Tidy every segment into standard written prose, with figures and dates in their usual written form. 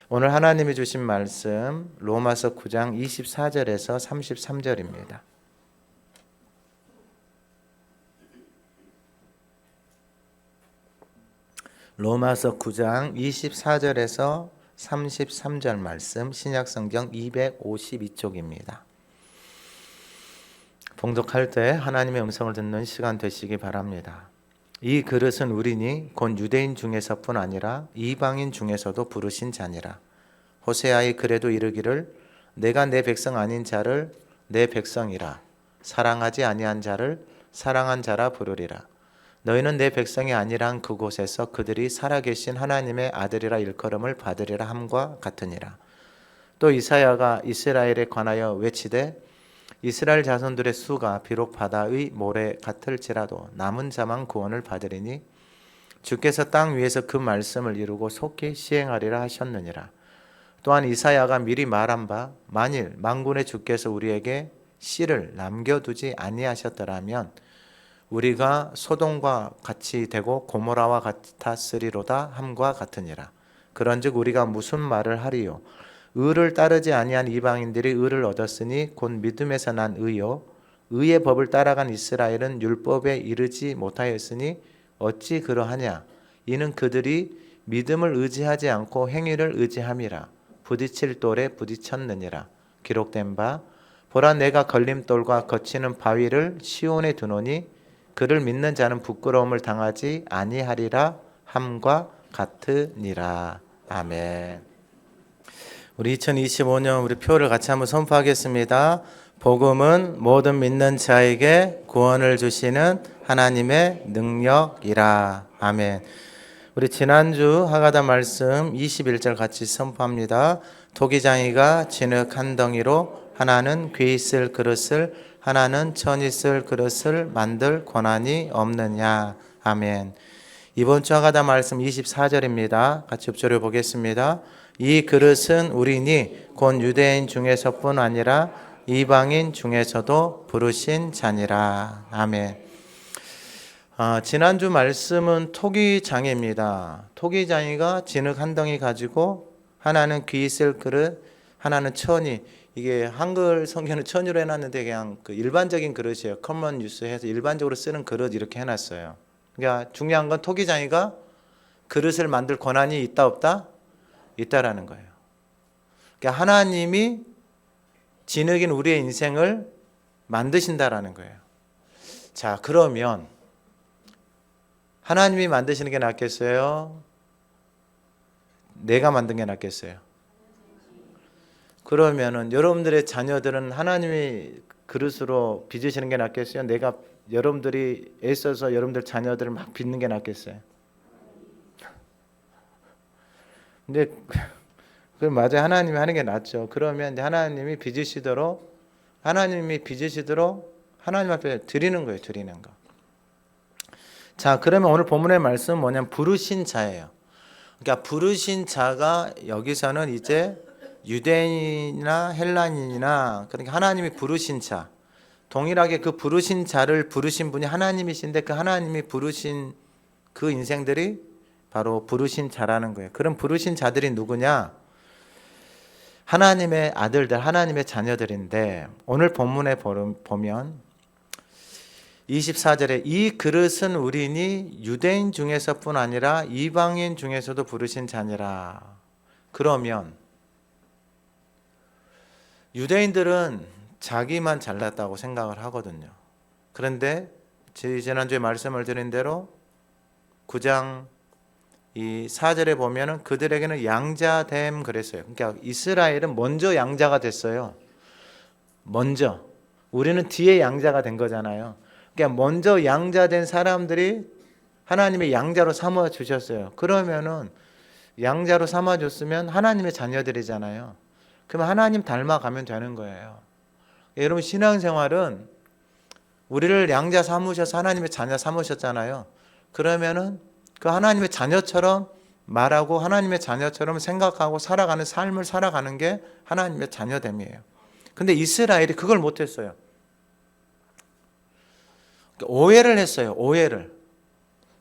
오늘 하나님이 주신 말씀 로마서 9장 24절에서 33절입니다. 로마서 9장 24절에서 33절 말씀, 신약성경 252쪽입니다. 봉독할 때 하나님의 음성을 듣는 시간 되시기 바랍니다. 이 그릇은 우리니 곧 유대인 중에서뿐 아니라 이방인 중에서도 부르신 자니라. 호세아의 글에도 이르기를 내가 내 백성 아닌 자를 내 백성이라, 사랑하지 아니한 자를 사랑한 자라 부르리라. 너희는 내 백성이 아니란 그곳에서 그들이 살아계신 하나님의 아들이라 일컬음을 받으리라 함과 같으니라. 또 이사야가 이스라엘에 관하여 외치되 이스라엘 자손들의 수가 비록 바다의 모래 같을지라도 남은 자만 구원을 받으리니 주께서 땅 위에서 그 말씀을 이루고 속히 시행하리라 하셨느니라. 또한 이사야가 미리 말한 바 만일 만군의 주께서 우리에게 씨를 남겨두지 아니하셨더라면 우리가 소돔과 같이 되고 고모라와 같았으리로다 함과 같으니라. 그런즉 우리가 무슨 말을 하리요? 의를 따르지 아니한 이방인들이 의를 얻었으니 곧 믿음에서 난 의요. 의의 법을 따라간 이스라엘은 율법에 이르지 못하였으니 어찌 그러하냐? 이는 그들이 믿음을 의지하지 않고 행위를 의지함이라. 부딪힐 돌에 부딪혔느니라. 기록된 바 보라 내가 걸림돌과 거치는 바위를 시온에 두노니 그를 믿는 자는 부끄러움을 당하지 아니하리라 함과 같으니라. 아멘. 우리 2025년 우리 표를 같이 한번 선포하겠습니다. 복음은 모든 믿는 자에게 구원을 주시는 하나님의 능력이라. 아멘. 우리 지난주 하가다 말씀 21절 같이 선포합니다. 토기장이가 진흙 한 덩이로 하나는 귀 있을 그릇을 하나는 천 있을 그릇을 만들 권한이 없느냐. 아멘. 이번 주 하가다 말씀 24절입니다. 같이 읊조려 보겠습니다. 이 그릇은 우리니 곧 유대인 중에서뿐 아니라 이방인 중에서도 부르신 자니라. 아멘. 지난주 말씀은 토기장입니다. 토기장이가 진흙 한 덩이 가지고 하나는 귀 있을 그릇, 하나는 천이, 이게 한글 성경은 천으로 해놨는데 그냥 그 일반적인 그릇이에요. 커먼 유스 해서 일반적으로 쓰는 그릇 이렇게 해놨어요. 그러니까 중요한 건 토기장이가 그릇을 만들 권한이 있다 없다? 있다라는 거예요. 그러니까 하나님이 진흙인 우리의 인생을 만드신다라는 거예요. 자, 그러면 하나님이 만드시는 게 낫겠어요? 내가 만든 게 낫겠어요? 그러면은 여러분들의 자녀들은 하나님이 그릇으로 빚으시는 게 낫겠어요? 내가 여러분들이 애써서 여러분들 자녀들을 막 빚는 게 낫겠어요? 근데 그 맞아요. 하나님이 하는 게 낫죠. 그러면 하나님이 빚으시도록 하나님 앞에 드리는 거예요. 드리는 거. 자, 그러면 오늘 본문의 말씀은 뭐냐면 부르신 자예요. 그러니까 부르신 자가 여기서는 이제 유대인이나 헬라인이나 그러니까 하나님이 부르신 자, 동일하게 그 부르신 자를 부르신 분이 하나님이신데 그 하나님이 부르신 그 인생들이 바로 부르신 자라는 거예요. 그럼 부르신 자들이 누구냐? 하나님의 아들들, 하나님의 자녀들인데 오늘 본문에 보면 24절에 이 그릇은 우리니 유대인 중에서뿐 아니라 이방인 중에서도 부르신 자니라. 그러면 유대인들은 자기만 잘났다고 생각을 하거든요. 그런데 지난주에 말씀을 드린 대로 9장 이 4절에 보면은 그들에게는 양자됨 그랬어요. 그러니까 이스라엘은 먼저 양자가 됐어요. 먼저. 우리는 뒤에 양자가 된 거잖아요. 그러니까 먼저 양자된 사람들이 하나님의 양자로 삼아 주셨어요. 그러면은 양자로 삼아 줬으면 하나님의 자녀들이잖아요. 그러면 하나님 닮아가면 되는 거예요. 여러분 신앙생활은 우리를 양자 삼으셔서 하나님의 자녀 삼으셨잖아요. 그러면은 그 하나님의 자녀처럼 말하고 하나님의 자녀처럼 생각하고 살아가는 삶을 살아가는 게 하나님의 자녀됨이에요. 근데 이스라엘이 그걸 못했어요. 오해를 했어요. 오해를.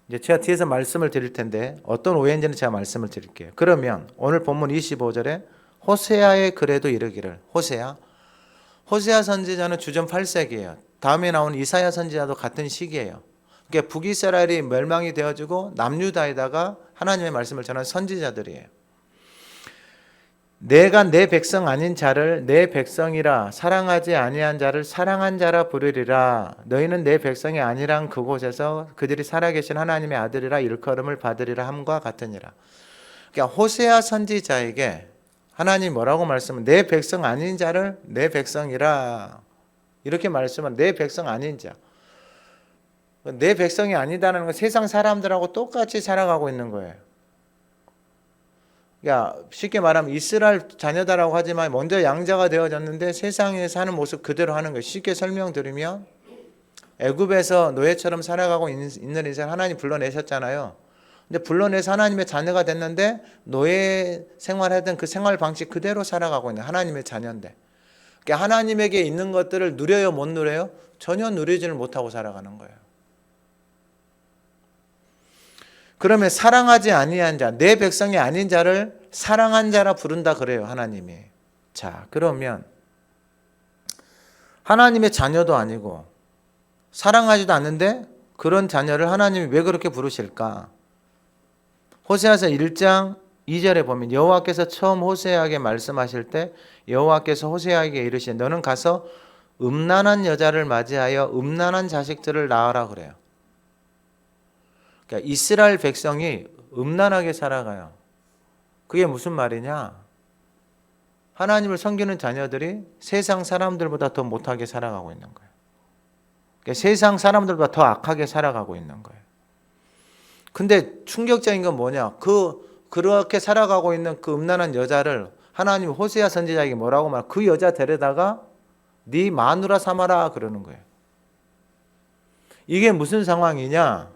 이제 제가 뒤에서 말씀을 드릴 텐데 어떤 오해인지는 제가 말씀을 드릴게요. 그러면 오늘 본문 25절에 호세아의 글에도 이르기를, 호세아 선지자는 주전 8세기예요. 다음에 나온 이사야 선지자도 같은 시기예요. 그러니까 북이스라엘이 멸망이 되어지고 남유다에다가 하나님의 말씀을 전하는 선지자들이에요. 내가 내 백성 아닌 자를 내 백성이라, 사랑하지 아니한 자를 사랑한 자라 부르리라. 너희는 내 백성이 아니란 그곳에서 그들이 살아계신 하나님의 아들이라 일컬음을 받으리라 함과 같으니라. 그러니까 호세아 선지자에게 하나님 뭐라고 말씀은, 내 백성 아닌 자를 내 백성이라, 이렇게 말씀은 내 백성 아닌 자. 내 백성이 아니다는 건 세상 사람들하고 똑같이 살아가고 있는 거예요. 쉽게 말하면 이스라엘 자녀다라고 하지만 먼저 양자가 되어졌는데 세상에 사는 모습 그대로 하는 거예요. 쉽게 설명드리면 애굽에서 노예처럼 살아가고 있는 인생 하나님 불러내셨잖아요. 근데 불러내서 하나님의 자녀가 됐는데 노예 생활하던 그 생활 방식 그대로 살아가고 있는 하나님의 자녀인데, 그러니까 하나님에게 있는 것들을 누려요, 못 누려요? 전혀 누리지를 못하고 살아가는 거예요. 그러면 사랑하지 아니한 자, 내 백성이 아닌 자를 사랑한 자라 부른다 그래요, 하나님이. 자, 그러면 하나님의 자녀도 아니고 사랑하지도 않는데 그런 자녀를 하나님이 왜 그렇게 부르실까? 호세아서 1장 2절에 보면 여호와께서 처음 호세아에게 말씀하실 때 여호와께서 호세아에게 이르시되 너는 가서 음란한 여자를 맞이하여 음란한 자식들을 낳으라 그래요. 그러니까 이스라엘 백성이 음란하게 살아가요. 그게 무슨 말이냐? 하나님을 섬기는 자녀들이 세상 사람들보다 더 못하게 살아가고 있는 거예요. 그러니까 세상 사람들보다 더 악하게 살아가고 있는 거예요. 근데 충격적인 건 뭐냐? 그렇게 살아가고 있는 그 음란한 여자를 하나님 호세아 선지자에게 뭐라고 말해? 그 여자 데려다가 네 마누라 삼아라 그러는 거예요. 이게 무슨 상황이냐?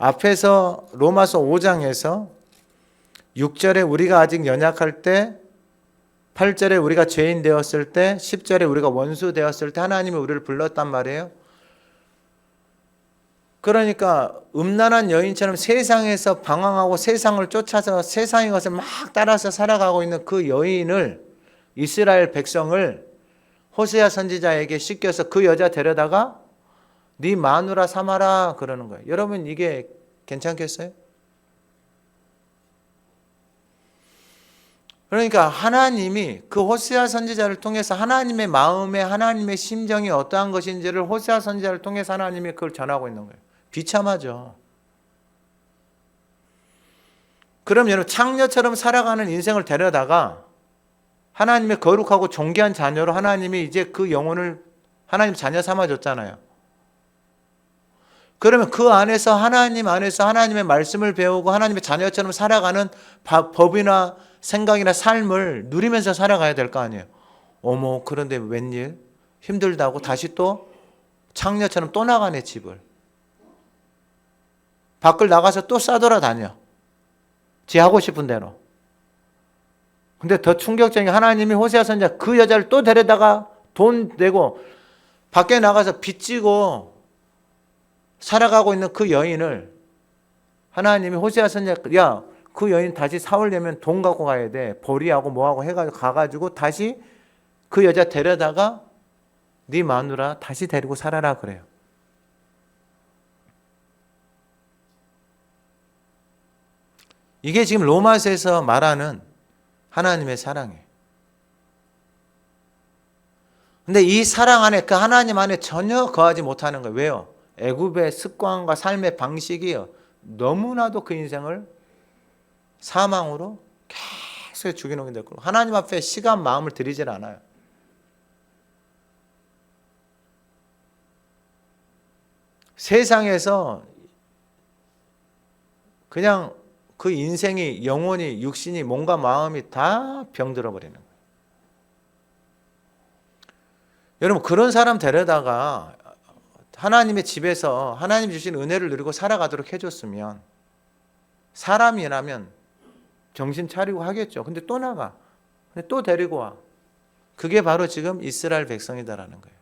앞에서 로마서 5장에서 6절에 우리가 아직 연약할 때, 8절에 우리가 죄인 되었을 때, 10절에 우리가 원수 되었을 때 하나님이 우리를 불렀단 말이에요. 그러니까 음란한 여인처럼 세상에서 방황하고 세상을 쫓아서 세상의 것을 막 따라서 살아가고 있는 그 여인을, 이스라엘 백성을 호세아 선지자에게 씻겨서 그 여자 데려다가 네 마누라 삼아라 그러는 거예요. 여러분 이게 괜찮겠어요? 그러니까 하나님이 그 호세아 선지자를 통해서 하나님의 마음에 하나님의 심정이 어떠한 것인지를 호세아 선지자를 통해서 하나님이 그걸 전하고 있는 거예요. 비참하죠. 그럼 여러분 창녀처럼 살아가는 인생을 데려다가 하나님의 거룩하고 존귀한 자녀로 하나님이 이제 그 영혼을 하나님 자녀 삼아줬잖아요. 그러면 그 안에서 하나님 안에서 하나님의 말씀을 배우고 하나님의 자녀처럼 살아가는 법이나 생각이나 삶을 누리면서 살아가야 될 거 아니에요. 어머, 그런데 웬일? 힘들다고 다시 또 창녀처럼 또 나가네, 집을. 밖을 나가서 또 싸돌아다녀. 지 하고 싶은 대로. 근데 더 충격적인 게 하나님이 호세아 선지자 그 여자를 또 데려다가 돈 내고 밖에 나가서 빚지고 살아가고 있는 그 여인을 하나님이 호세아 선지자, 야, 그 여인 다시 사오려면 돈 갖고 가야 돼. 보리하고 뭐하고 해가지고 가가지고 다시 그 여자 데려다가 네 마누라 다시 데리고 살아라 그래요. 이게 지금 로마서에서 말하는 하나님의 사랑이에요. 근데 이 사랑 안에, 그 하나님 안에 전혀 거하지 못하는 거예요. 왜요? 애굽의 습관과 삶의 방식이 너무나도 그 인생을 사망으로 계속 죽여놓게 됐고, 하나님 앞에 시간 마음을 들이질 않아요. 세상에서 그냥 그 인생이, 영혼이, 육신이, 몸과 마음이 다 병들어 버리는 거예요. 여러분 그런 사람 데려다가 하나님의 집에서 하나님 주신 은혜를 누리고 살아가도록 해줬으면 사람이라면 정신 차리고 하겠죠. 근데 또 나가. 근데 또 데리고 와. 그게 바로 지금 이스라엘 백성이다라는 거예요.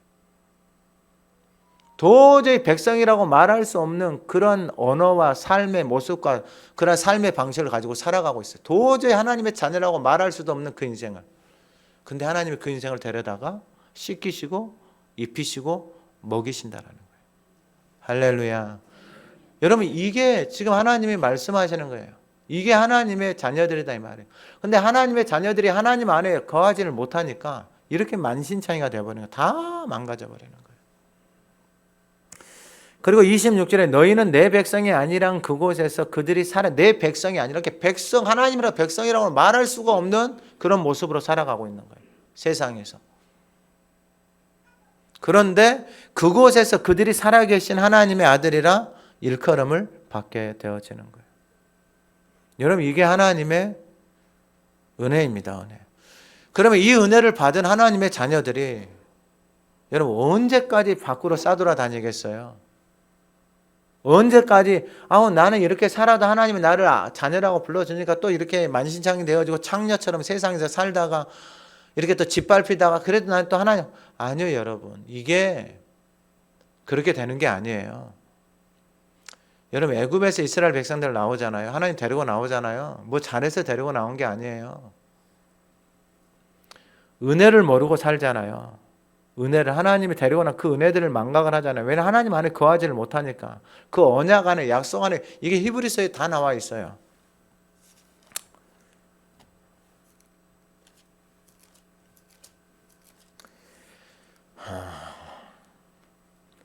도저히 백성이라고 말할 수 없는 그런 언어와 삶의 모습과 그런 삶의 방식을 가지고 살아가고 있어요. 도저히 하나님의 자녀라고 말할 수도 없는 그 인생을. 근데 하나님이 그 인생을 데려다가 씻기시고 입히시고 먹이신다라는 거예요. 할렐루야. 여러분, 이게 지금 하나님이 말씀하시는 거예요. 이게 하나님의 자녀들이다 이 말이에요. 근데 하나님의 자녀들이 하나님 안에 거하지를 못하니까 이렇게 만신창이가 되어버리는 거예요. 다 망가져버리는 거예요. 그리고 26절에 너희는 내 백성이 아니란 그곳에서 그들이 살아, 내 백성이 아니라 이렇게 백성, 하나님이라 백성이라고 말할 수가 없는 그런 모습으로 살아가고 있는 거예요. 세상에서. 그런데 그곳에서 그들이 살아계신 하나님의 아들이라 일컬음을 받게 되어지는 거예요. 여러분, 이게 하나님의 은혜입니다. 은혜. 그러면 이 은혜를 받은 하나님의 자녀들이 여러분 언제까지 밖으로 싸돌아다니겠어요? 언제까지 나는 이렇게 살아도 하나님이 나를 자녀라고 불러주니까 또 이렇게 만신창이 되어지고 창녀처럼 세상에서 살다가 이렇게 또 짓밟히다가 그래도 나는 또 하나님. 아니요, 여러분. 이게 그렇게 되는 게 아니에요. 여러분, 애굽에서 이스라엘 백성들 나오잖아요. 하나님 데리고 나오잖아요. 뭐 잘해서 데리고 나온 게 아니에요. 은혜를 모르고 살잖아요. 은혜를 하나님이 데리고 난 그 은혜들을 망각을 하잖아요. 왜냐하면 하나님 안에 거하지를 못하니까. 그 언약 안에, 약속 안에, 이게 히브리서에 다 나와 있어요.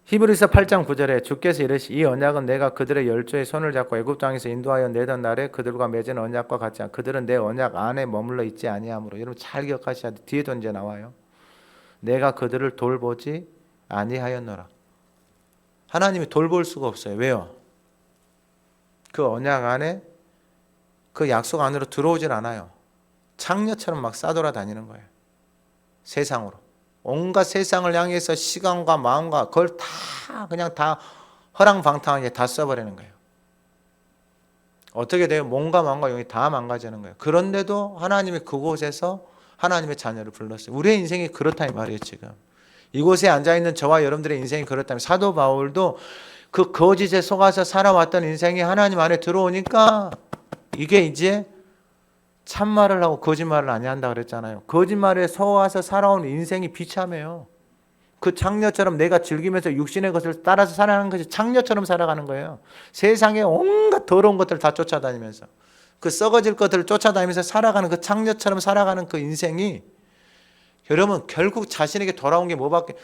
히브리서 8장 9절에 주께서 이르시 이 언약은 내가 그들의 열조의 손을 잡고 애굽 땅에서 인도하여 내던 날에 그들과 맺은 언약과 같지 않 그들은 내 언약 안에 머물러 있지 아니하므로. 여러분 잘 기억하셔야 돼. 뒤에도 이제 나와요. 내가 그들을 돌보지 아니하였노라. 하나님이 돌볼 수가 없어요. 왜요? 그 언약 안에 그 약속 안으로 들어오질 않아요. 창녀처럼 막 싸돌아다니는 거예요. 세상으로. 온갖 세상을 향해서 시간과 마음과 그걸 다 그냥 다 허랑방탕하게 다 써버리는 거예요. 어떻게 돼요? 몸과 마음과 영이 다 망가지는 거예요. 그런데도 하나님이 그곳에서 하나님의 자녀를 불렀어요. 우리의 인생이 그렇다 이 말이에요. 지금 이곳에 앉아있는 저와 여러분들의 인생이 그렇다면 사도 바울도 그 거짓에 속아서 살아왔던 인생이 하나님 안에 들어오니까 이게 이제 참말을 하고 거짓말을 안 한다 그랬잖아요. 거짓말에 속아서 살아온 인생이 비참해요. 그 창녀처럼 내가 즐기면서 육신의 것을 따라서 살아가는 것이 창녀처럼 살아가는 거예요. 세상에 온갖 더러운 것들 다 쫓아다니면서 그 썩어질 것들을 쫓아다니면서 살아가는 그 창녀처럼 살아가는 그 인생이 여러분 결국 자신에게 돌아온 게 뭐밖에.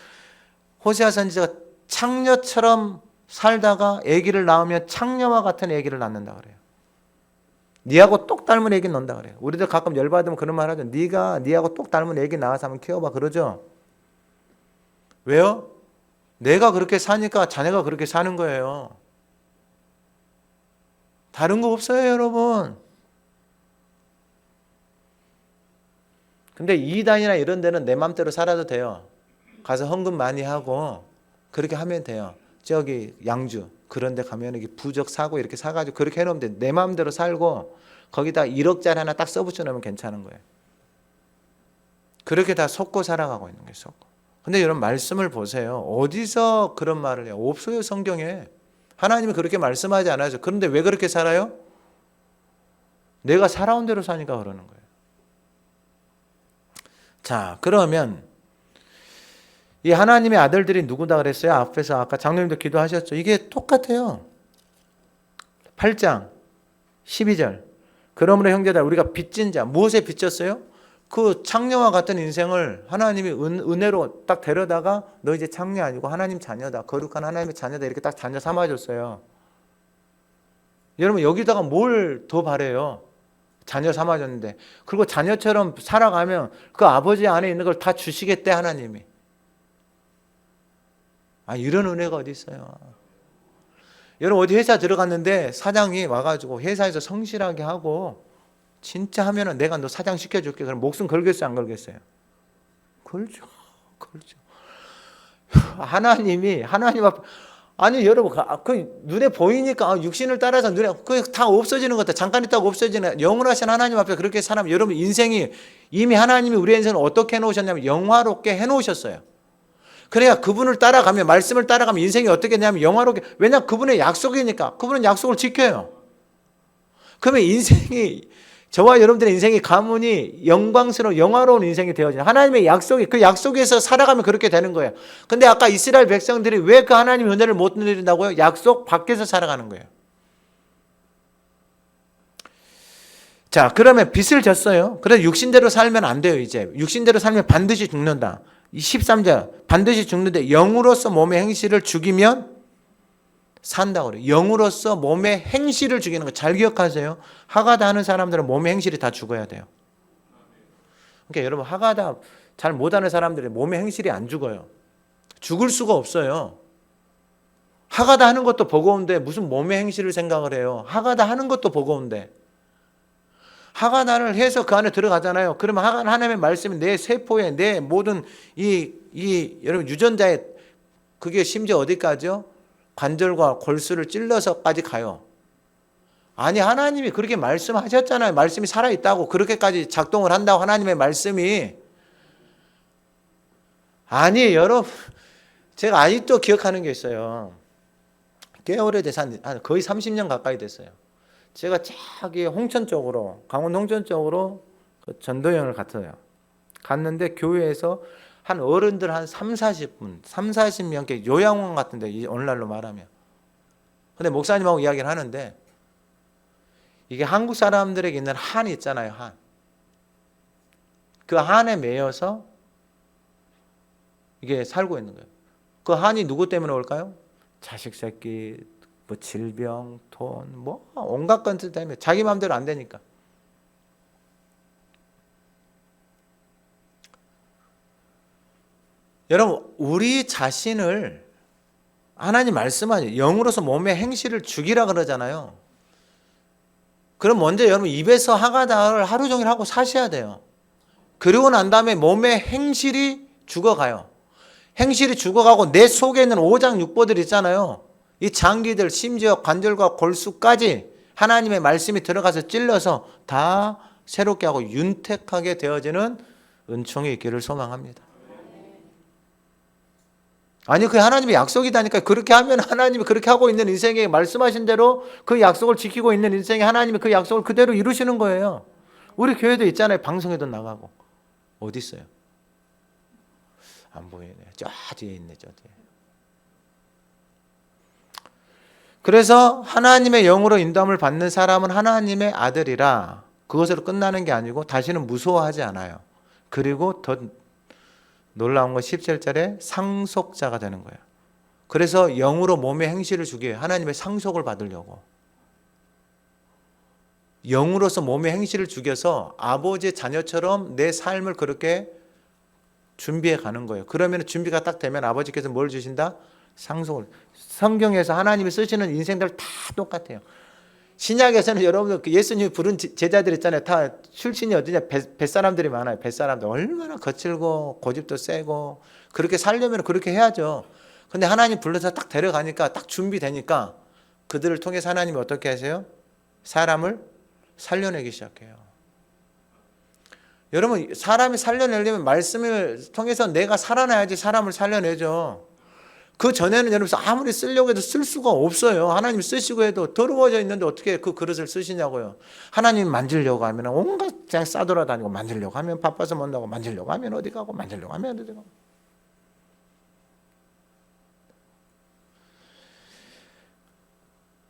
호세아 선지자가 창녀처럼 살다가 아기를 낳으면 창녀와 같은 아기를 낳는다 그래요. 니하고 똑 닮은 애기 낳는다 그래요. 우리들 가끔 열받으면 그런 말 하죠. 니하고 똑 닮은 애기 낳아서 한번 키워봐 그러죠. 왜요? 내가 그렇게 사니까 자녀가 그렇게 사는 거예요. 다른 거 없어요, 여러분. 근데 이단이나 이런 데는 내 맘대로 살아도 돼요. 가서 헌금 많이 하고 그렇게 하면 돼요. 저기 양주 그런 데 가면 이렇게 부적 사고 이렇게 사가지고 그렇게 해놓으면 돼. 내 마음대로 살고 거기다 1억짜리 하나 딱 써붙여 놓으면 괜찮은 거예요. 그렇게 다 속고 살아가고 있는 거예요. 속고. 근데 여러분 말씀을 보세요. 어디서 그런 말을 해요? 없어요, 성경에. 하나님이 그렇게 말씀하지 않아요. 그런데 왜 그렇게 살아요? 내가 살아온 대로 사니까 그러는 거예요. 자, 그러면 이 하나님의 아들들이 누구다 그랬어요? 앞에서 아까 장로님도 기도하셨죠. 이게 똑같아요. 8장 12절. 그러므로 형제들 우리가 빚진 자. 무엇에 빚졌어요? 그 창녀와 같은 인생을 하나님이 은혜로 딱 데려다가 너 이제 창녀 아니고 하나님 자녀다. 거룩한 하나님의 자녀다. 이렇게 딱 자녀 삼아줬어요. 여러분 여기다가 뭘 더 바래요? 자녀 삼아줬는데. 그리고 자녀처럼 살아가면 그 아버지 안에 있는 걸 다 주시겠대 하나님이. 이런 은혜가 어디 있어요? 여러분 어디 회사 들어갔는데 사장이 와가지고 회사에서 성실하게 하고 진짜 하면은 내가 너 사장 시켜줄게. 그럼 목숨 걸겠어요, 안 걸겠어요? 걸죠. 하나님 앞에 여러분 그 눈에 보이니까 육신을 따라서 눈에 그 다 없어지는 것들 잠깐 있다가 없어지는 영원하신 하나님 앞에 그렇게 살아면 여러분 인생이 이미 하나님이 우리 인생을 어떻게 해놓으셨냐면 영화롭게 해놓으셨어요. 그러니까 그분을 따라가면, 말씀을 따라가면 인생이 어떻게 되냐면 영화롭게, 왜냐 그분의 약속이니까. 그분은 약속을 지켜요. 그러면 인생이, 저와 여러분들의 인생이 가문이 영광스러운 영화로운 인생이 되어져요. 하나님의 약속이, 그 약속에서 살아가면 그렇게 되는 거예요. 근데 아까 이스라엘 백성들이 왜 그 하나님의 은혜를 못 누린다고요? 약속 밖에서 살아가는 거예요. 자, 그러면 빚을 졌어요. 그래서 육신대로 살면 안 돼요. 이제 육신대로 살면 반드시 죽는다. 13절 반드시 죽는데 영으로서 몸의 행실을 죽이면 산다고 그래요. 영으로서 몸의 행실을 죽이는 거 잘 기억하세요. 하가다 하는 사람들은 몸의 행실이 다 죽어야 돼요. 그러니까 여러분, 하가다 잘 못하는 사람들이 몸의 행실이 안 죽어요. 죽을 수가 없어요. 하가다 하는 것도 버거운데 무슨 몸의 행실을 생각을 해요. 하가다 하는 것도 버거운데. 하가다를 해서 그 안에 들어가잖아요. 그러면 하나님의 말씀이 내 세포에, 내 모든 여러분 유전자에, 그게 심지어 어디까지요? 관절과 골수를 찔러서까지 가요. 아니, 하나님이 그렇게 말씀하셨잖아요. 말씀이 살아있다고, 그렇게까지 작동을 한다고 하나님의 말씀이. 아니, 여러분, 제가 아직도 기억하는 게 있어요. 꽤 오래돼서 한 거의 30년 가까이 됐어요. 제가 저기 홍천 쪽으로, 강원 홍천 쪽으로 그 전도여행을 갔어요. 갔는데 교회에서 한 어른들 한 3, 40분, 3, 40명, 요양원 같은데, 오늘날로 말하면. 근데 목사님하고 이야기를 하는데, 이게 한국 사람들에게 있는 한이 있잖아요, 한. 그 한에 매여서 이게 살고 있는 거예요. 그 한이 누구 때문에 올까요? 자식 새끼, 뭐 질병, 돈, 뭐 온갖 것들 때문에, 자기 마음대로 안 되니까. 여러분, 우리 자신을, 하나님 말씀하죠. 영으로서 몸의 행실을 죽이라 그러잖아요. 그럼 먼저 여러분 입에서 하가다를 하루 종일 하고 사셔야 돼요. 그리고 난 다음에 몸의 행실이 죽어가요. 행실이 죽어가고 내 속에 있는 오장육부들 있잖아요. 이 장기들, 심지어 관절과 골수까지 하나님의 말씀이 들어가서 찔러서 다 새롭게 하고 윤택하게 되어지는 은총이 있기를 소망합니다. 아니, 그게 하나님의 약속이다니까. 그렇게 하면 하나님이 그렇게 하고 있는 인생에, 말씀하신 대로 그 약속을 지키고 있는 인생에 하나님이 그 약속을 그대로 이루시는 거예요. 우리 교회도 있잖아요. 방송에도 나가고. 어디 있어요? 안 보이네. 저 뒤에 있네. 저 뒤에. 그래서 하나님의 영으로 인도함을 받는 사람은 하나님의 아들이라, 그것으로 끝나는 게 아니고 다시는 무서워하지 않아요. 그리고 더 놀라운 건 17절에 상속자가 되는 거예요. 그래서 영으로 몸의 행실을 주기 위해 하나님의 상속을 받으려고, 영으로서 몸의 행실을 죽여서 아버지의 자녀처럼 내 삶을 그렇게 준비해 가는 거예요. 그러면 준비가 딱 되면 아버지께서 뭘 주신다? 상속을. 성경에서 하나님이 쓰시는 인생들 다 똑같아요. 신약에서는 여러분들 그 예수님이 부른 제자들 있잖아요. 다 출신이 어디냐? 뱃사람들이 많아요. 뱃사람들. 얼마나 거칠고 고집도 세고, 그렇게 살려면 그렇게 해야죠. 근데 하나님 불러서 딱 데려가니까, 딱 준비되니까 그들을 통해서 하나님이 어떻게 하세요? 사람을 살려내기 시작해요. 여러분, 사람이 살려내려면 말씀을 통해서 내가 살아나야지 사람을 살려내죠. 그 전에는 여러분 아무리 쓰려고 해도 쓸 수가 없어요. 하나님 쓰시고 해도 더러워져 있는데 어떻게 그 그릇을 쓰시냐고요. 하나님 만지려고 하면 온갖 그냥 싸돌아다니고, 만지려고 하면 바빠서 못 나고, 만지려고 하면 어디 가고, 만지려고 하면 어디 가고.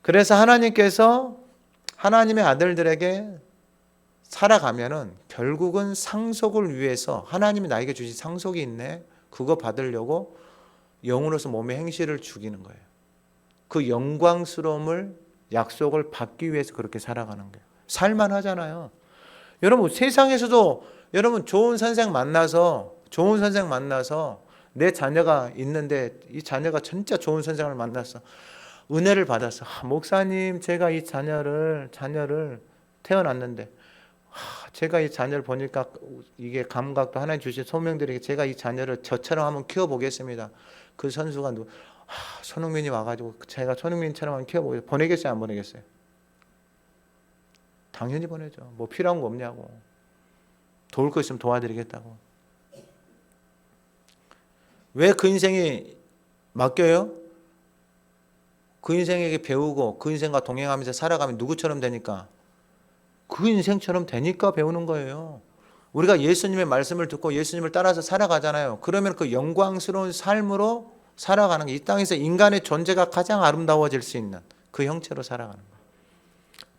그래서 하나님께서 하나님의 아들들에게 살아가면은 결국은 상속을 위해서, 하나님이 나에게 주신 상속이 있네, 그거 받으려고 영으로서 몸의 행실을 죽이는 거예요. 그 영광스러움을, 약속을 받기 위해서 그렇게 살아가는 거예요. 살만하잖아요. 여러분, 세상에서도 여러분 좋은 선생 만나서 내 자녀가 있는데, 이 자녀가 진짜 좋은 선생을 만났어. 은혜를 받았어. 목사님, 제가 이 자녀를 태어났는데, 제가 이 자녀를 보니까 이게 감각도 하나님 주신 소명들에게 제가 이 자녀를 저처럼 한번 키워보겠습니다. 그 선수가 손흥민이 와가지고 제가 손흥민처럼 한번 키워보겠어요. 보내겠어요, 안 보내겠어요? 당연히 보내죠. 뭐 필요한 거 없냐고. 도울 거 있으면 도와드리겠다고. 왜 그 인생이 맡겨요? 그 인생에게 배우고 그 인생과 동행하면서 살아가면 누구처럼 되니까? 그 인생처럼 되니까 배우는 거예요. 우리가 예수님의 말씀을 듣고 예수님을 따라서 살아가잖아요. 그러면 그 영광스러운 삶으로 살아가는 게 이 땅에서 인간의 존재가 가장 아름다워질 수 있는 그 형체로 살아가는 거예요.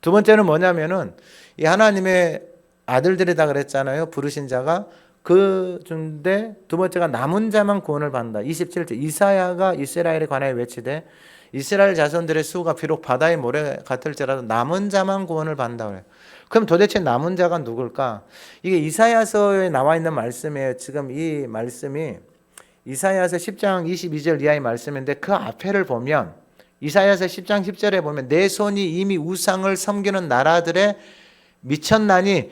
두 번째는 뭐냐면은 이 하나님의 아들들이다 그랬잖아요. 부르신 자가 그 중에 두 번째가 남은 자만 구원을 받는다. 27절 이사야가 이스라엘에 관하여 외치되 이스라엘 자손들의 수가 비록 바다의 모래 같을지라도 남은 자만 구원을 받는다 그래요. 그럼 도대체 남은 자가 누굴까? 이게 이사야서에 나와 있는 말씀이에요. 지금 이 말씀이 이사야서 10장 22절 이하의 말씀인데 그 앞에를 보면 이사야서 10장 10절에 보면 내 손이 이미 우상을 섬기는 나라들에 미쳤나니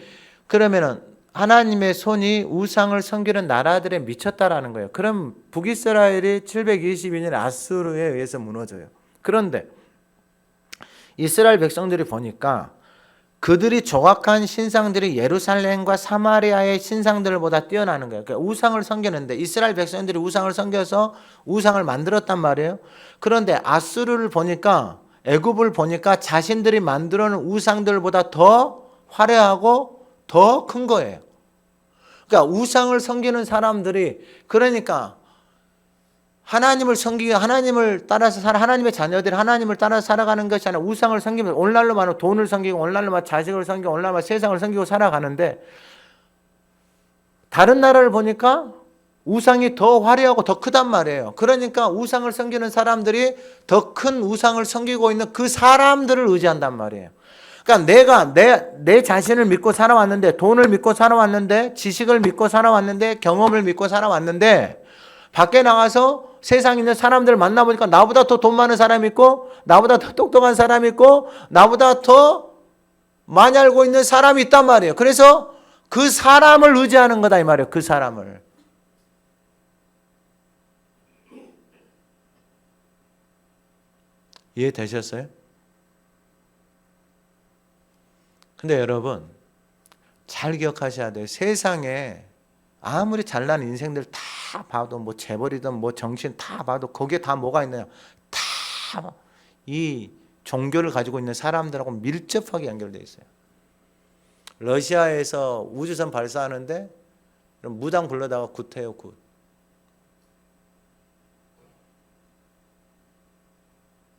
그러면은 하나님의 손이 우상을 섬기는 나라들에 미쳤다라는 거예요. 그럼 북이스라엘이 722년 아수르에 의해서 무너져요. 그런데 이스라엘 백성들이 보니까 그들이 조각한 신상들이 예루살렘과 사마리아의 신상들보다 뛰어나는 거예요. 그러니까 우상을 섬기는데 이스라엘 백성들이 우상을 섬겨서 우상을 만들었단 말이에요. 그런데 아수르를 보니까 애굽을 보니까 자신들이 만들어 놓은 우상들보다 더 화려하고 더 큰 거예요. 그러니까 우상을 섬기는 사람들이 그러니까 하나님을 섬기고 하나님을 따라서 하나님의 자녀들이 하나님을 따라서 살아가는 것이 아니라 우상을 섬기면 오늘날로 말하면 돈을 섬기고 오늘날로 말하면 자식을 섬기고 오늘날로 말하면 세상을 섬기고 살아가는데 다른 나라를 보니까 우상이 더 화려하고 더 크단 말이에요. 그러니까 우상을 섬기는 사람들이 더 큰 우상을 섬기고 있는 그 사람들을 의지한단 말이에요. 그러니까 내가 내 자신을 믿고 살아왔는데 돈을 믿고 살아왔는데 지식을 믿고 살아왔는데 경험을 믿고 살아왔는데 밖에 나가서 세상에 있는 사람들을 만나보니까 나보다 더 돈 많은 사람이 있고 나보다 더 똑똑한 사람이 있고 나보다 더 많이 알고 있는 사람이 있단 말이에요. 그래서 그 사람을 의지하는 거다 이 말이에요. 그 사람을. 이해되셨어요? 근데 여러분 잘 기억하셔야 돼요. 세상에 아무리 잘난 인생들 다 봐도 뭐 재벌이든 뭐 정신 다 봐도 거기에 다 뭐가 있느냐? 다 이 종교를 가지고 있는 사람들하고 밀접하게 연결되어 있어요. 러시아에서 우주선 발사하는데 무당 불러다가 굿해요, 굿.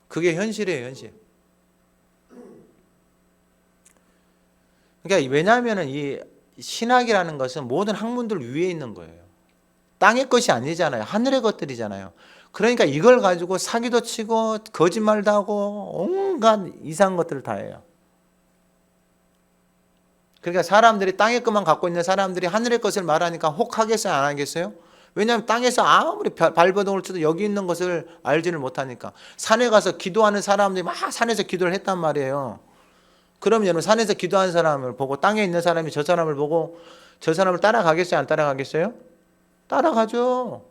그게 현실이에요, 현실. 그러니까 왜냐하면 이 신학이라는 것은 모든 학문들 위에 있는 거예요. 땅의 것이 아니잖아요. 하늘의 것들이잖아요. 그러니까 이걸 가지고 사기도 치고 거짓말도 하고 온갖 이상한 것들을 다 해요. 그러니까 사람들이 땅의 것만 갖고 있는 사람들이 하늘의 것을 말하니까 혹하겠어요? 안 하겠어요? 왜냐하면 땅에서 아무리 발버둥을 쳐도 여기 있는 것을 알지를 못하니까. 산에 가서 기도하는 사람들이 막 산에서 기도를 했단 말이에요. 그러면 여러분 산에서 기도하는 사람을 보고 땅에 있는 사람이 저 사람을 보고 저 사람을 따라가겠어요? 안 따라가겠어요? 따라가죠.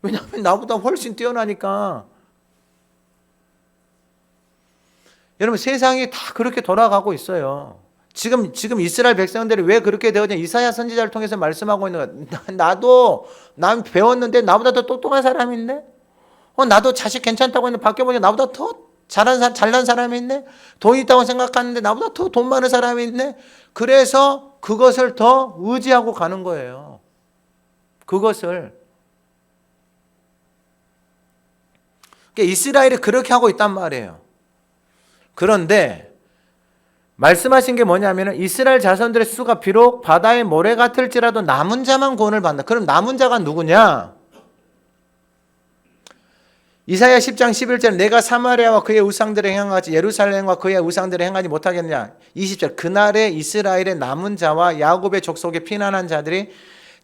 왜냐하면 나보다 훨씬 뛰어나니까. 여러분 세상이 다 그렇게 돌아가고 있어요. 지금 이스라엘 백성들이 왜 그렇게 되었냐? 이사야 선지자를 통해서 말씀하고 있는 거야. 난 배웠는데 나보다 더 똑똑한 사람이 있네. 나도 자식 괜찮다고 했는데 밖에 보니까 나보다 더 잘난 사람이 있네. 돈 있다고 생각하는데 나보다 더 돈 많은 사람이 있네. 그래서 그것을 더 의지하고 가는 거예요. 그것을. 그러니까 이스라엘이 그렇게 하고 있단 말이에요. 그런데 말씀하신 게 뭐냐면 이스라엘 자손들의 수가 비록 바다의 모래 같을지라도 남은 자만 구원을 받는다. 그럼 남은 자가 누구냐? 이사야 10장 11절 내가 사마리아와 그의 우상들을 행하지 예루살렘과 그의 우상들을 행하지 못하겠냐. 20절 그날에 이스라엘의 남은 자와 야곱의 족속에 피난한 자들이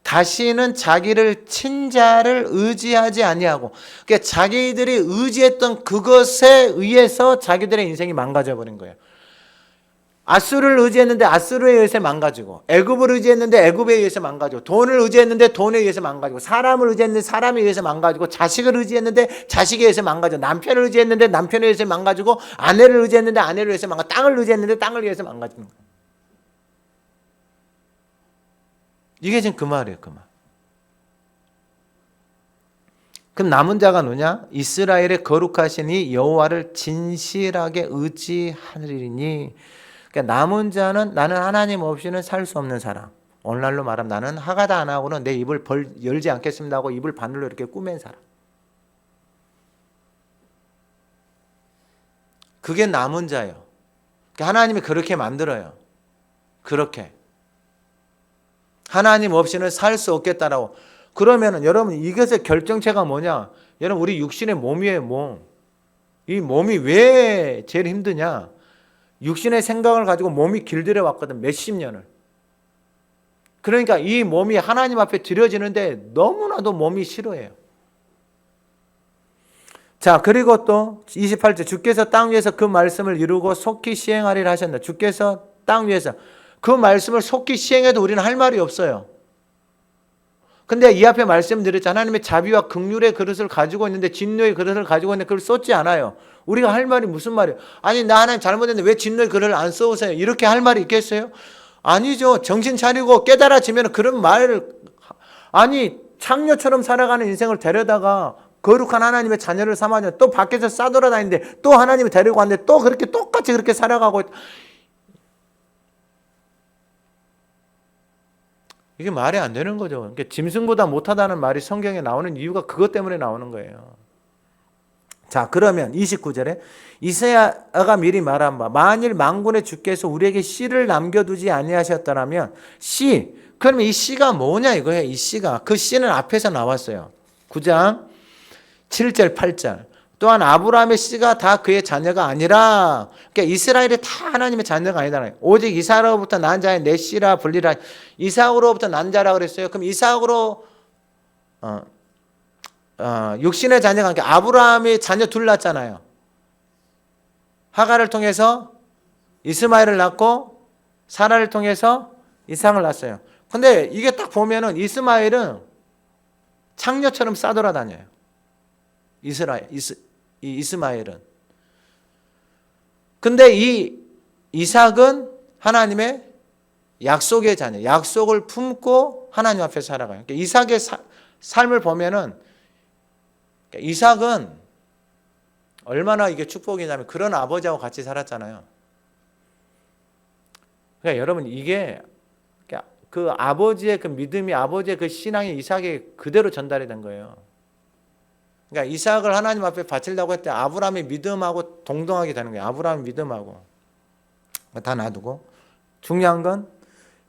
다시는 자기를 친 자를 의지하지 아니하고 그러니까 자기들이 의지했던 그것에 의해서 자기들의 인생이 망가져 버린 거예요. 아수르를 의지했는데 아수르에 의해서 망가지고 애굽을 의지했는데 애굽에 의해서 망가지고 돈을 의지했는데 돈에 의해서 망가지고 사람을 의지했는데 사람에 의해서 망가지고 자식을 의지했는데 자식에 의해서 망가지고 남편을 의지했는데 남편에 의해서 망가지고 아내를 의지했는데 아내를 위해서 망가지고 땅을 의지했는데 땅을 위해서 망가지는 거예요. 이게 지금 그 말이에요. 그 말. 그럼 남은 자가 누구냐? 이스라엘의 거룩하신 이 여호와를 진실하게 의지하리니. 그러니까 남은 자는 나는 하나님 없이는 살 수 없는 사람. 오늘날로 말하면 나는 하가다 안 하고는 내 입을 열지 않겠습니다 하고 입을 바늘로 이렇게 꾸맨 사람. 그게 남은 자예요. 그러니까 하나님이 그렇게 만들어요. 그렇게. 하나님 없이는 살 수 없겠다라고. 그러면은 여러분 이것의 결정체가 뭐냐? 여러분 우리 육신의 몸이에요, 몸. 이 몸이 왜 제일 힘드냐? 육신의 생각을 가지고 몸이 길들여 왔거든, 몇십 년을. 그러니까 이 몸이 하나님 앞에 드려지는데 너무나도 몸이 싫어해요. 자, 그리고 또 28절 주께서 땅 위에서 그 말씀을 이루고 속히 시행하리라 하셨다. 주께서 땅 위에서 그 말씀을 속히 시행해도 우리는 할 말이 없어요. 근데 이 앞에 말씀드렸잖아요. 하나님의 자비와 긍휼의 그릇을 가지고 있는데 진노의 그릇을 가지고 있는데 그걸 쏟지 않아요. 우리가 할 말이 무슨 말이에요? 아니 나 하나님 잘못했는데 왜 진노의 그릇을 안 쏟으세요? 이렇게 할 말이 있겠어요? 아니죠. 정신 차리고 깨달아지면 그런 말을, 아니 창녀처럼 살아가는 인생을 데려다가 거룩한 하나님의 자녀를 삼아줘 또 밖에서 싸돌아다니는데 또 하나님이 데리고 왔는데 또 그렇게 똑같이 그렇게 살아가고, 이게 말이 안 되는 거죠. 그러니까 짐승보다 못하다는 말이 성경에 나오는 이유가 그것 때문에 나오는 거예요. 자, 그러면 29절에 이사야가 미리 말한 바 만일 만군의 주께서 우리에게 씨를 남겨두지 아니하셨더라면, 씨, 그러면 이 씨가 뭐냐 이거예요. 이 씨가, 그 씨는 앞에서 나왔어요. 9장 7절 8절. 또한 아브라함의 씨가 다 그의 자녀가 아니라, 그러니까 이스라엘이 다 하나님의 자녀가 아니잖아요. 오직 이삭으로부터 난 자의 내 씨라 불리라. 이삭으로부터 난 자라 그랬어요. 그럼 이삭으로 육신의 자녀가 아니라 아브라함이 자녀 둘 낳았잖아요. 하갈을 통해서 이스마엘을 낳고 사라를 통해서 이삭을 낳았어요. 근데 이게 딱 보면은 이스마엘은 창녀처럼 싸돌아다녀요. 이스마엘은. 근데 이 이삭은 하나님의 약속의 자녀, 약속을 품고 하나님 앞에 살아가요. 그러니까 이삭의 삶을 보면은, 그러니까 이삭은 얼마나 이게 축복이냐면 그런 아버지하고 같이 살았잖아요. 그러니까 여러분 이게 그 아버지의 그 믿음이, 아버지의 그 신앙이 이삭에 그대로 전달이 된 거예요. 그러니까 이삭을 하나님 앞에 바치려고 했을 때 아브라함의 믿음하고 동등하게 되는 거예요. 아브라함의 믿음하고. 다 놔두고 중요한 건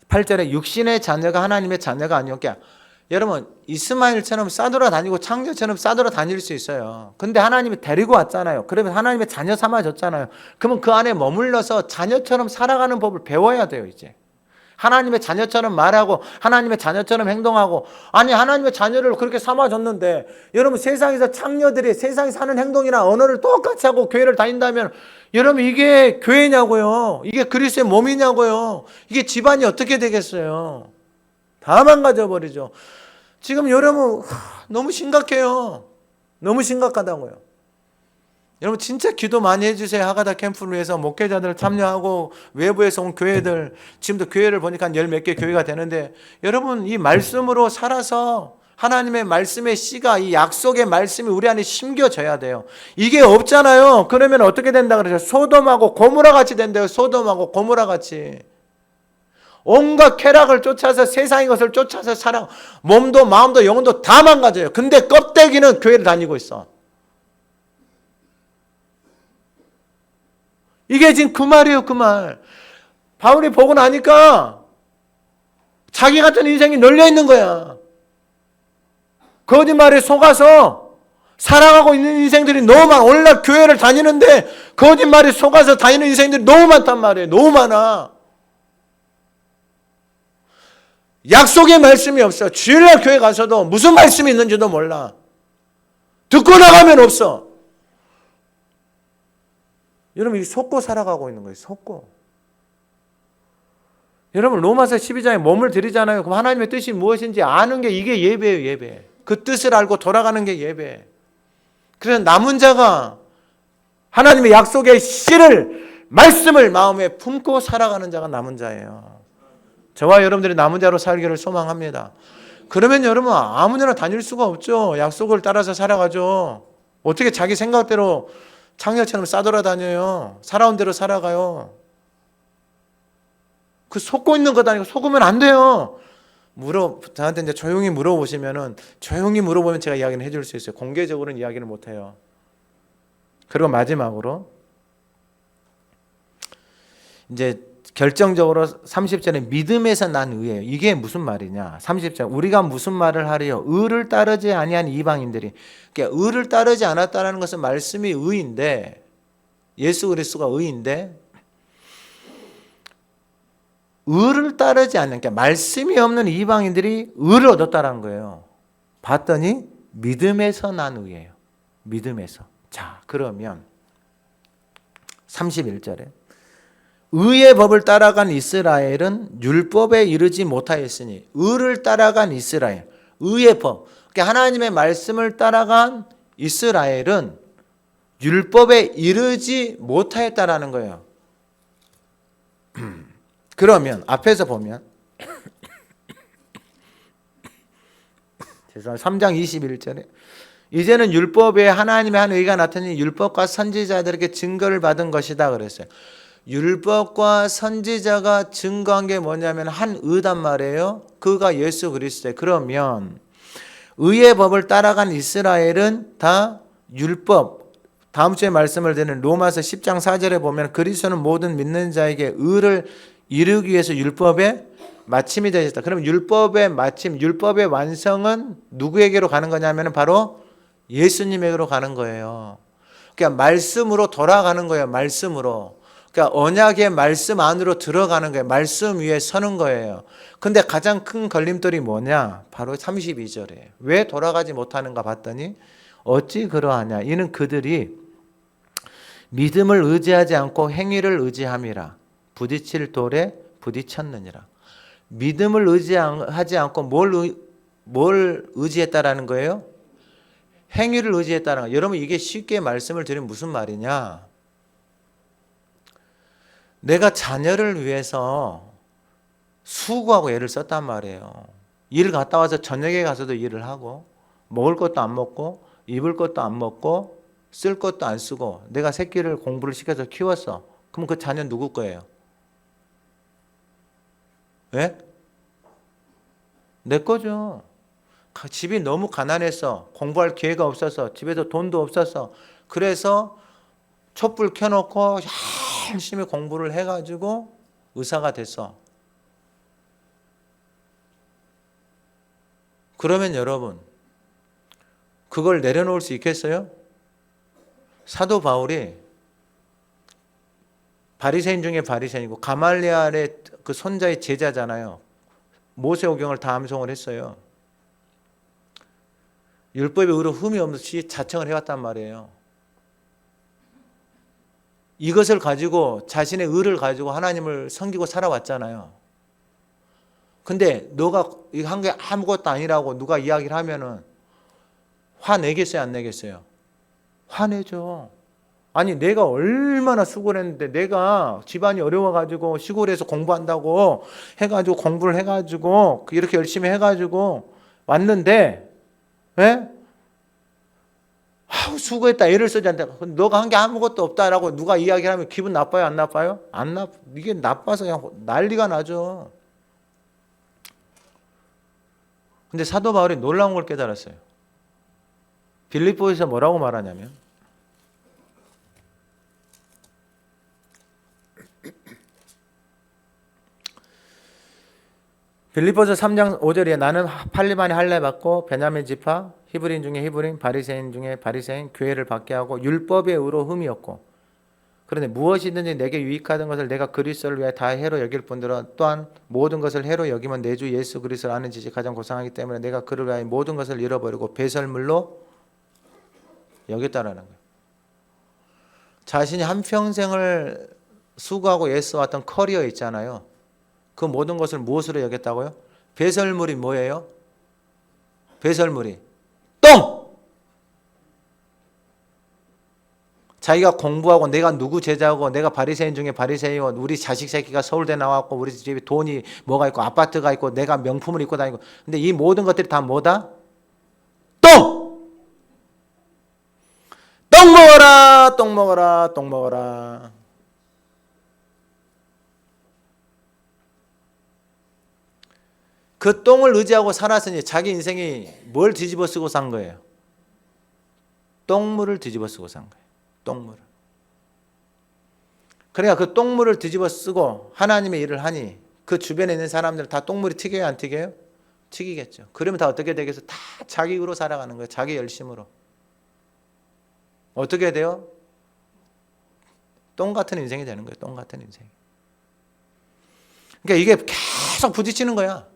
8절에 육신의 자녀가 하나님의 자녀가 아니었게. 그러니까 여러분 이스마엘처럼 싸돌아다니고 창녀처럼 싸돌아다닐 수 있어요. 근데 하나님이 데리고 왔잖아요. 그러면 하나님의 자녀 삼아줬잖아요. 그러면 그 안에 머물러서 자녀처럼 살아가는 법을 배워야 돼요. 이제 하나님의 자녀처럼 말하고 하나님의 자녀처럼 행동하고. 아니 하나님의 자녀를 그렇게 삼아줬는데 여러분 세상에서 창녀들이 세상에서 하는 행동이나 언어를 똑같이 하고 교회를 다닌다면 여러분 이게 교회냐고요? 이게 그리스도의 몸이냐고요? 이게 집안이 어떻게 되겠어요? 다 망가져 버리죠. 지금 여러분 너무 심각해요. 너무 심각하다고요. 여러분 진짜 기도 많이 해주세요. 하가다 캠프를 위해서 목회자들 참여하고 외부에서 온 교회들, 지금도 교회를 보니까 한 열 몇 개 교회가 되는데, 여러분 이 말씀으로 살아서 하나님의 말씀의 씨가, 이 약속의 말씀이 우리 안에 심겨져야 돼요. 이게 없잖아요. 그러면 어떻게 된다 그러죠? 소돔하고 고모라 같이 된대요. 소돔하고 고모라 같이. 온갖 쾌락을 쫓아서 세상의 것을 쫓아서 살아, 몸도 마음도 영혼도 다 망가져요. 근데 껍데기는 교회를 다니고 있어. 이게 지금 그 말이에요. 그 말. 바울이 보고 나니까 자기 같은 인생이 널려 있는 거야. 거짓말에 속아서 살아가고 있는 인생들이 너무 많아. 오늘날 교회를 다니는데 거짓말에 속아서 다니는 인생들이 너무 많단 말이에요. 너무 많아. 약속의 말씀이 없어. 주일날 교회 가서도 무슨 말씀이 있는지도 몰라. 듣고 나가면 없어. 여러분, 이 속고 살아가고 있는 거예요. 속고. 여러분, 로마서 12장에 몸을 드리잖아요. 그럼 하나님의 뜻이 무엇인지 아는 게 이게 예배예요. 예배. 그 뜻을 알고 돌아가는 게 예배. 그래서 남은 자가 하나님의 약속의 씨를, 말씀을 마음에 품고 살아가는 자가 남은 자예요. 저와 여러분들이 남은 자로 살기를 소망합니다. 그러면 여러분 아무데나 다닐 수가 없죠. 약속을 따라서 살아가죠. 어떻게 자기 생각대로 창렬처럼 싸돌아다녀요. 살아온 대로 살아가요. 그 속고 있는 것 아니고 속으면 안 돼요. 저한테 이제 조용히 물어보시면은 조용히 물어보면 제가 이야기는 해줄 수 있어요. 공개적으로는 이야기를 못 해요. 그리고 마지막으로 이제 결정적으로 30절에 믿음에서 난 의예요. 이게 무슨 말이냐? 30절 우리가 무슨 말을 하리요? 의를 따르지 아니한 이방인들이. 그러니까 의를 따르지 않았다는 것은 말씀이 의인데 예수 그리스도가 의인데 의를 따르지 않는, 그러니까 말씀이 없는 이방인들이 의를 얻었다는 거예요. 봤더니 믿음에서 난 의예요. 믿음에서. 자, 그러면 31절에 의의 법을 따라간 이스라엘은 율법에 이르지 못하였으니, 의를 따라간 이스라엘, 의의 법, 그러니까 하나님의 말씀을 따라간 이스라엘은 율법에 이르지 못하였다라는 거예요. 그러면 앞에서 보면 3장 21절에 이제는 율법에 하나님의 한 의가 나타나니 율법과 선지자들에게 증거를 받은 것이다 그랬어요. 율법과 선지자가 증거한 게 뭐냐면 한 의단 말이에요. 그가 예수 그리스도예요. 그러면 의의 법을 따라간 이스라엘은 다 율법, 다음 주에 말씀을 드리는 로마서 10장 4절에 보면 그리스도는 모든 믿는 자에게 의를 이루기 위해서 율법의 마침이 되셨다. 그럼 율법의 마침, 율법의 완성은 누구에게로 가는 거냐면 바로 예수님에게로 가는 거예요. 그러니까 말씀으로 돌아가는 거예요. 말씀으로. 그러니까 언약의 말씀 안으로 들어가는 거예요. 말씀 위에 서는 거예요. 근데 가장 큰 걸림돌이 뭐냐? 바로 32절이에요. 왜 돌아가지 못하는가 봤더니 어찌 그러하냐? 이는 그들이 믿음을 의지하지 않고 행위를 의지함이라. 부딪힐 돌에 부딪혔느니라. 믿음을 의지하지 않고 뭘 의지했다라는 거예요? 행위를 의지했다는 거예요. 여러분 이게 쉽게 말씀을 드리면 무슨 말이냐? 내가 자녀를 위해서 수고하고 애를 썼단 말이에요. 일 갔다 와서 저녁에 가서도 일을 하고 먹을 것도 안 먹고 입을 것도 안 먹고 쓸 것도 안 쓰고 내가 새끼를 공부를 시켜서 키웠어. 그럼 그 자녀는 누구 거예요? 왜? 내 거죠. 집이 너무 가난해서 공부할 기회가 없어서 집에서 돈도 없어서 그래서 촛불 켜놓고 열심히 공부를 해가지고 의사가 됐어. 그러면 여러분 그걸 내려놓을 수 있겠어요? 사도 바울이 바리새인 중에 바리새인이고 가말리엘의 그 손자의 제자잖아요. 모세오경을 다 암송을 했어요. 율법의 의로 흠이 없이 자청을 해왔단 말이에요. 이것을 가지고 자신의 의를 가지고 하나님을 섬기고 살아왔잖아요. 근데 너가 한 게 아무것도 아니라고 누가 이야기를 하면은 화내겠어요, 안 내겠어요? 화내죠. 아니 내가 얼마나 수고를 했는데 내가 집안이 어려워가지고 시골에서 공부한다고 해가지고 공부를 해가지고 이렇게 열심히 해가지고 왔는데 왜? 수고했다 애를 쓰지 않다. 너가 한 게 아무것도 없다라고 누가 이야기를 하면 기분 나빠요, 안 나빠요? 이게 나빠서 그냥 난리가 나죠. 근데 사도 바울이 놀라운 걸 깨달았어요. 빌립보에서 뭐라고 말하냐면 빌립보서 3장 5절에 나는 팔리반의 할례 받고 베냐민 지파 히브리인 중에 히브리인 바리새인 중에 바리새인 교회를 받게 하고 율법의 의로 흠이 없고 그런데 무엇이든지 내게 유익하던 것을 내가 그리스도를 위하여 다 해로 여길 뿐더러 또한 모든 것을 해로 여기면 내 주 예수 그리스도를 아는 지식이 가장 고상하기 때문에 내가 그를 위하여 모든 것을 잃어버리고 배설물로 여겼다라는 거예요. 자신이 한평생을 수고하고 애써왔던 커리어 있잖아요. 그 모든 것을 무엇으로 여겼다고요? 배설물이 뭐예요? 배설물이 똥! 자기가 공부하고 내가 누구 제자고 내가 바리새인 중에 바리새인, 우리 자식 새끼가 서울대 나왔고 우리 집에 돈이 뭐가 있고 아파트가 있고 내가 명품을 입고 다니고, 근데 이 모든 것들이 다 뭐다? 똥! 똥 먹어라, 똥 먹어라, 똥 먹어라. 그 똥을 의지하고 살았으니 자기 인생이 뭘 뒤집어 쓰고 산 거예요? 똥물을 뒤집어 쓰고 산 거예요. 똥물을. 그러니까 그 똥물을 뒤집어 쓰고 하나님의 일을 하니 그 주변에 있는 사람들 다 똥물이 튀겨요, 안 튀겨요? 튀기겠죠. 그러면 다 어떻게 되겠어요? 다 자기 의로 살아가는 거예요. 자기 열심으로. 어떻게 돼요? 똥 같은 인생이 되는 거예요. 똥 같은 인생. 그러니까 이게 계속 부딪히는 거야.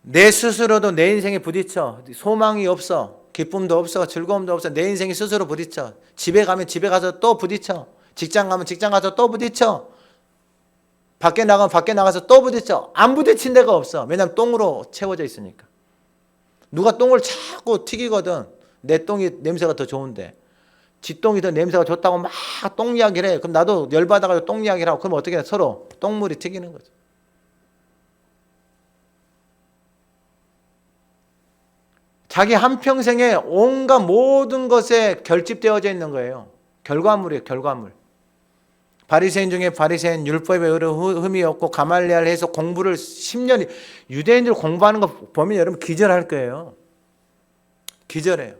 내 스스로도 내 인생에 부딪혀. 소망이 없어. 기쁨도 없어. 즐거움도 없어. 내 인생이 스스로 부딪혀. 집에 가면 집에 가서 또 부딪혀. 직장 가면 직장 가서 또 부딪혀. 밖에 나가면 밖에 나가서 또 부딪혀. 안 부딪힌 데가 없어. 왜냐하면 똥으로 채워져 있으니까. 누가 똥을 자꾸 튀기거든. 내 똥이 냄새가 더 좋은데 지 똥이 더 냄새가 좋다고 막 똥 이야기를 해. 그럼 나도 열받아가지고 똥 이야기를 하고, 그럼 어떻게 해? 서로 똥물이 튀기는 거죠. 자기 한평생에 온갖 모든 것에 결집되어져 있는 거예요. 결과물이에요. 결과물. 바리새인 중에 바리새인, 율법에 흠이 없고 가말리엘 해서 공부를 10년, 유대인들 공부하는 거 보면 여러분 기절할 거예요. 기절해요.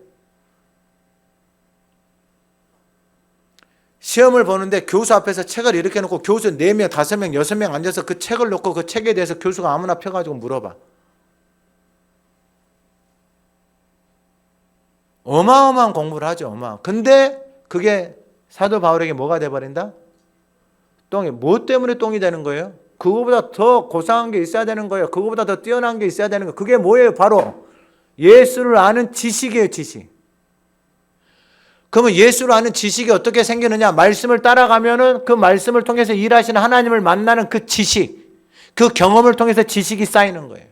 시험을 보는데 교수 앞에서 책을 이렇게 놓고 교수 4명, 5명, 6명 앉아서 그 책을 놓고 그 책에 대해서 교수가 아무나 펴가지고 물어봐. 어마어마한 공부를 하죠. 근데 그게 사도 바울에게 뭐가 돼버린다? 똥이. 뭐 때문에 똥이 되는 거예요? 그거보다 더 고상한 게 있어야 되는 거예요. 그거보다 더 뛰어난 게 있어야 되는 거예요. 그게 뭐예요? 바로 예수를 아는 지식이에요. 지식. 그러면 예수를 아는 지식이 어떻게 생기느냐? 말씀을 따라가면은 그 말씀을 통해서 일하시는 하나님을 만나는 그 지식, 그 경험을 통해서 지식이 쌓이는 거예요.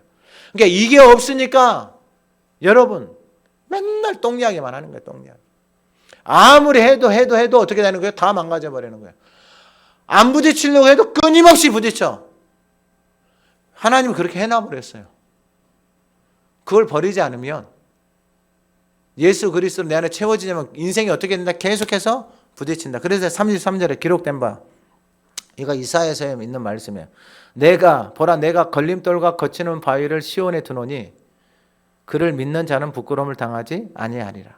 그러니까 이게 없으니까 여러분 맨날 똥 이야기만 하는 거예요. 똥 이야기. 아무리 해도 어떻게 되는 거예요? 다 망가져 버리는 거예요. 안 부딪히려고 해도 끊임없이 부딪혀. 하나님은 그렇게 해놔버렸어요. 그걸 버리지 않으면, 예수 그리스도로 내 안에 채워지냐면 인생이 어떻게 된다? 계속해서 부딪힌다. 그래서 33절에 기록된 바, 이거 이사야서에 있는 말씀이에요. 보라 내가 걸림돌과 거치는 바위를 시온에 두노니 그를 믿는 자는 부끄러움을 당하지 아니하리라.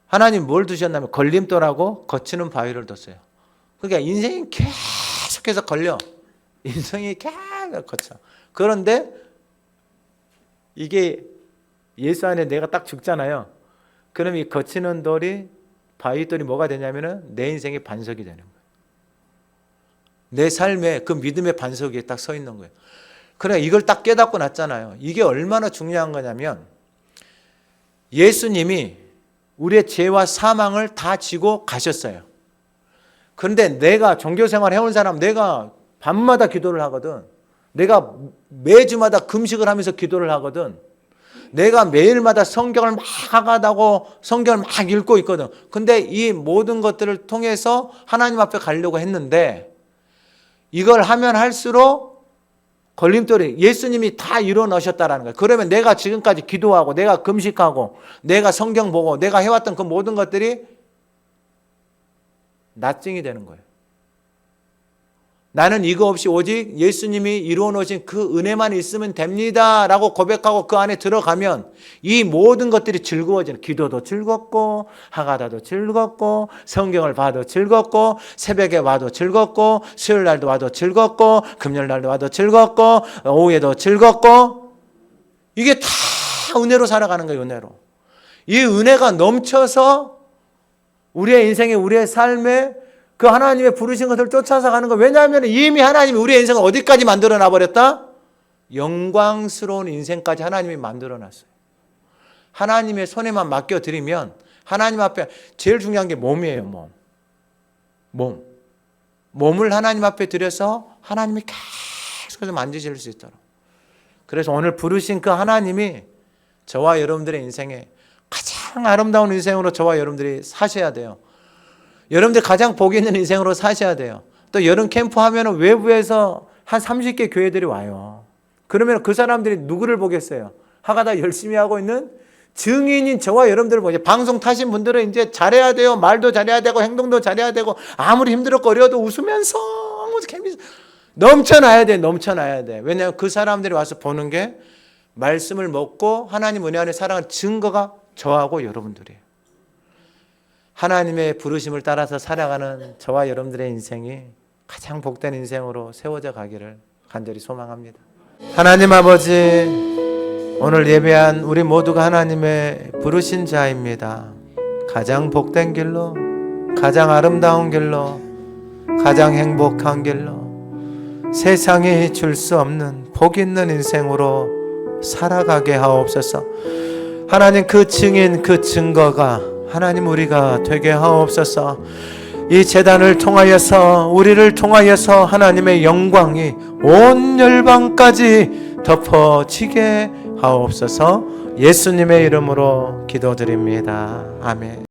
하나님 뭘 두셨냐면 걸림돌하고 거치는 바위를 뒀어요. 그러니까 인생이 계속해서 걸려. 인생이 계속 거쳐. 그런데 이게 예수 안에 내가 딱 죽잖아요. 그럼 이 거치는 돌이, 바위돌이 뭐가 되냐면은 내 인생의 반석이 되는 거예요. 내 삶에 그 믿음의 반석 위에 딱 서 있는 거예요. 그래, 이걸 딱 깨닫고 났잖아요. 이게 얼마나 중요한 거냐면 예수님이 우리의 죄와 사망을 다 지고 가셨어요. 그런데 내가 종교생활 해온 사람, 내가 밤마다 기도를 하거든. 내가 매주마다 금식을 하면서 기도를 하거든. 내가 매일마다 성경을 막 하다고 성경을 막 읽고 있거든. 근데 이 모든 것들을 통해서 하나님 앞에 가려고 했는데 이걸 하면 할수록 걸림돌이, 예수님이 다 이루어 놓으셨다라는 거예요. 그러면 내가 지금까지 기도하고 내가 금식하고 내가 성경 보고 내가 해왔던 그 모든 것들이 나중이 되는 거예요. 나는 이거 없이 오직 예수님이 이루어 놓으신 그 은혜만 있으면 됩니다 라고 고백하고 그 안에 들어가면 이 모든 것들이 즐거워지는, 기도도 즐겁고 하가다도 즐겁고 성경을 봐도 즐겁고 새벽에 와도 즐겁고 수요일 날도 와도 즐겁고 금요일 날도 와도 즐겁고 오후에도 즐겁고, 이게 다 은혜로 살아가는 거예요. 은혜로. 이 은혜가 넘쳐서 우리의 인생에, 우리의 삶에 그 하나님의 부르신 것을 쫓아서 가는 거예요. 왜냐하면 이미 하나님이 우리의 인생을 어디까지 만들어 놔버렸다? 영광스러운 인생까지 하나님이 만들어 놨어요. 하나님의 손에만 맡겨드리면, 하나님 앞에 제일 중요한 게 몸이에요. 몸을 하나님 앞에 드려서 하나님이 계속해서 만지실 수 있도록. 그래서 오늘 부르신 그 하나님이 저와 여러분들의 인생에 가장 가장 아름다운 인생으로 저와 여러분들이 사셔야 돼요. 여러분들 가장 복 있는 인생으로 사셔야 돼요. 또 여름 캠프 하면 외부에서 한 30개 교회들이 와요. 그러면 그 사람들이 누구를 보겠어요? 하가다 열심히 하고 있는 증인인 저와 여러분들을 보죠. 방송 타신 분들은 이제 잘해야 돼요. 말도 잘해야 되고 행동도 잘해야 되고 아무리 힘들어거려도 웃으면서 넘쳐나야 돼. 넘쳐나야 돼. 왜냐하면 그 사람들이 와서 보는 게 말씀을 먹고 하나님 은혜 안에 살아가는 증거가 저하고 여러분들이에요. 하나님의 부르심을 따라서 살아가는 저와 여러분들의 인생이 가장 복된 인생으로 세워져 가기를 간절히 소망합니다. 하나님 아버지, 오늘 예배한 우리 모두가 하나님의 부르신 자입니다. 가장 복된 길로, 가장 아름다운 길로, 가장 행복한 길로, 세상이 줄 수 없는 복 있는 인생으로 살아가게 하옵소서. 하나님, 그 증인, 그 증거가 하나님 우리가 되게 하옵소서. 이 제단을 통하여서, 우리를 통하여서 하나님의 영광이 온 열방까지 덮어지게 하옵소서. 예수님의 이름으로 기도드립니다. 아멘.